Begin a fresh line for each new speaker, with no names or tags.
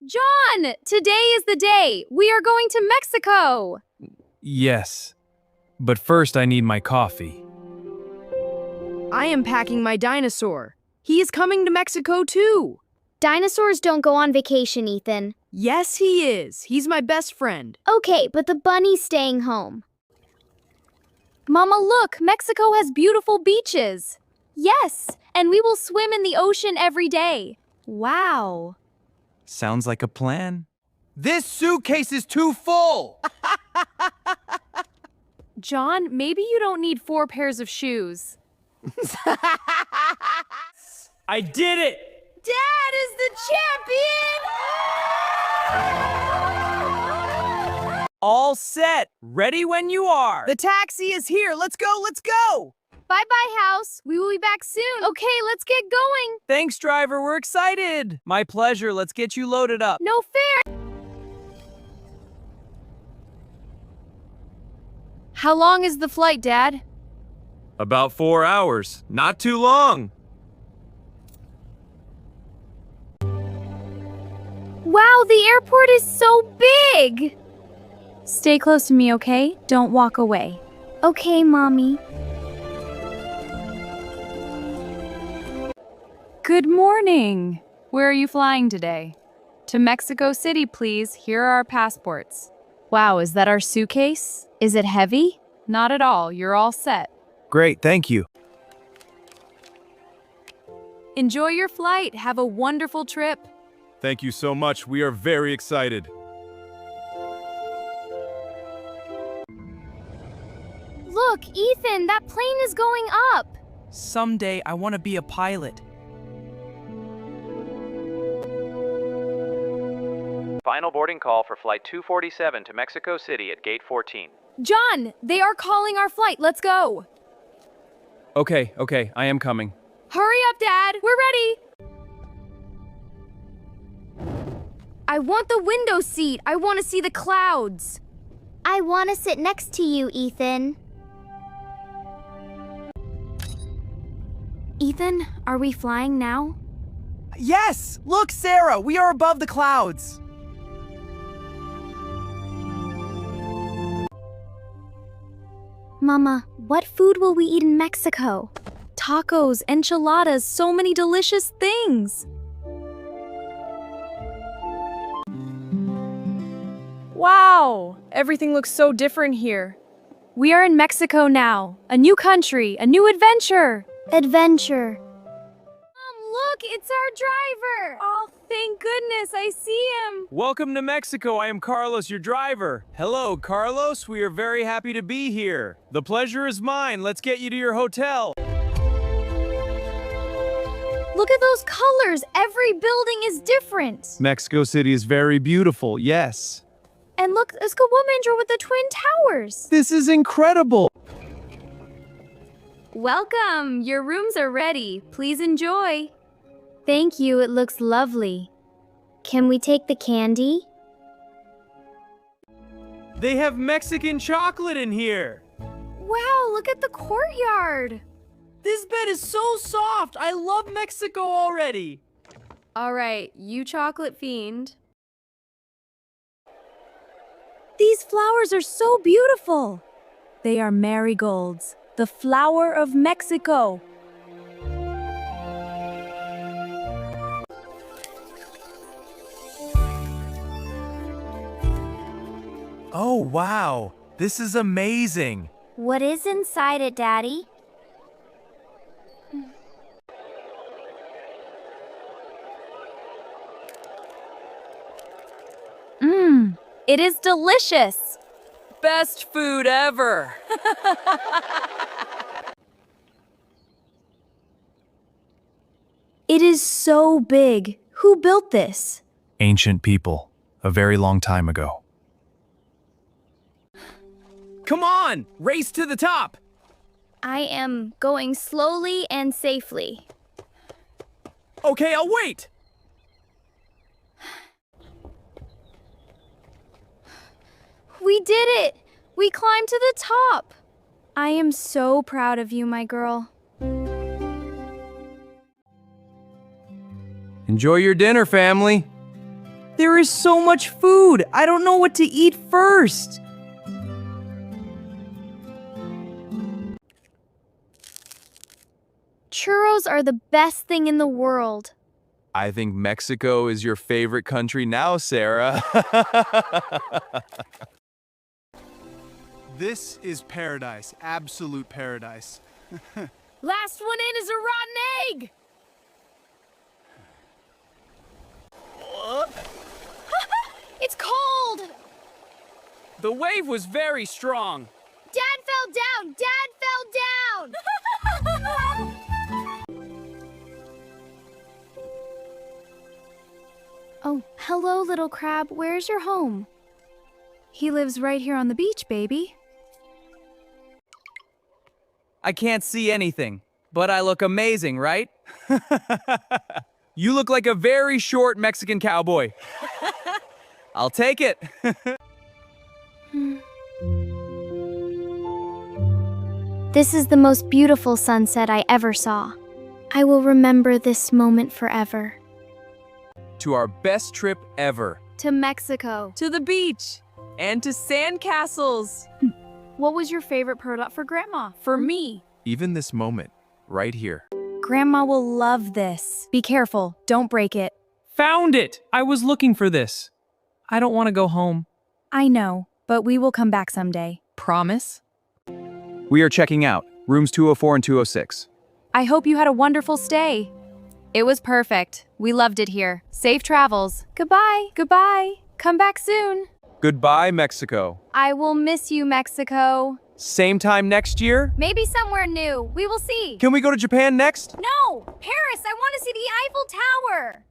John, today is the day. We are going to Mexico.
Yes, but first I need my coffee.
I am packing my dinosaur. He is coming to Mexico too.
Dinosaurs don't go on vacation, Ethan.
Yes, he is. He's my best friend.
Okay, but the bunny's staying home.
Mama, look, Mexico has beautiful beaches. Yes, and we will swim in the ocean every day. Wow.
Sounds like a plan.
This suitcase is too full!
John, maybe you don't need 4 pairs of shoes.
I did it!
Dad is the champion!
All set! Ready when you are!
The taxi is here. Let's go, let's go!
Bye-bye, house. We will be back soon. Okay, let's get going.
Thanks, driver. We're excited! My pleasure. Let's get you loaded up.
No fair. How long is the flight, Dad?
About 4 hours. Not too long.
Wow, the airport is so big! Stay close to me, okay? Don't walk away.
Okay, Mommy.
Good morning. Where are you flying today? To Mexico City, please. Here are our passports. Wow, is that our suitcase? Is it heavy? Not at all. You're all set.
Great, thank you.
Enjoy your flight. Have a wonderful trip.
Thank you so much. We are very excited.
Look, Ethan, that plane is going up.
Someday I want to be a pilot.
Final boarding call for Flight 247 to Mexico City at Gate 14.
John, they are calling our flight. Let's go.
Okay, I am coming.
Hurry up, Dad. We're ready. I want the window seat. I want to see the clouds.
I want to sit next to you, Ethan.
Ethan, are we flying now?
Yes! Look, Sarah! We are above the clouds!
Mama, what food will we eat in Mexico?
Tacos, enchiladas, so many delicious things. Wow, everything looks so different here. We are in Mexico now. A new country, a new adventure.
Adventure.
Look, it's our driver. Oh, thank goodness, I see him.
Welcome to Mexico. I am Carlos, your driver. Hello, Carlos. We are very happy to be here. The pleasure is mine. Let's get you to your hotel.
Look at those colors. Every building is different.
Mexico City is very beautiful, yes.
And look, there's a woman with the Twin Towers.
This is incredible.
Welcome. Your rooms are ready. Please enjoy.
Thank you, it looks lovely. Can we take the candy?
They have Mexican chocolate in here.
Wow, look at the courtyard.
This bed is so soft! I love Mexico already!
All right, you chocolate fiend.
These flowers are so beautiful. They are marigolds, the flower of Mexico.
Oh, wow! This is amazing!
What is inside it, Daddy?
It is delicious.
Best food ever! It is so big. Who built this?
Ancient people, a very long time ago.
Come on! Race to the top!
I am going slowly and safely.
Okay, I'll wait!
We did it! We climbed to the top! I am so proud of you, my girl.
Enjoy your dinner, family.
There is so much food. I don't know what to eat first.
Churros are the best thing in the world.
I think Mexico is your favorite country now, Sarah.
This is paradise, absolute paradise.
Last one in is a rotten egg! It's cold!
The wave was very strong.
Dad fell down! Dad fell down! Oh, hello, little crab. Where's your home?
He lives right here on the beach, baby.
I can't see anything, but I look amazing, right?
You look like a very short Mexican cowboy. I'll take it.
This is the most beautiful sunset I ever saw. I will remember this moment forever.
To our best trip ever.
To Mexico.
To the beach. And to sandcastles. What was your favorite product for Grandma? For me.
Even this moment, right here.
Grandma will love this. Be careful, don't break it.
Found it! I was looking for this. I don't want to go home.
I know, but we will come back someday.
Promise?
We are checking out. Rooms 204 and 206.
I hope you had a wonderful stay.
It was perfect. We loved it here. Safe travels.
Goodbye. Goodbye. Come back soon.
Goodbye, Mexico.
I will miss you, Mexico.
Same time next year?
Maybe somewhere new. We will see.
Can we go to Japan next?
No! Paris! I want to see the Eiffel Tower!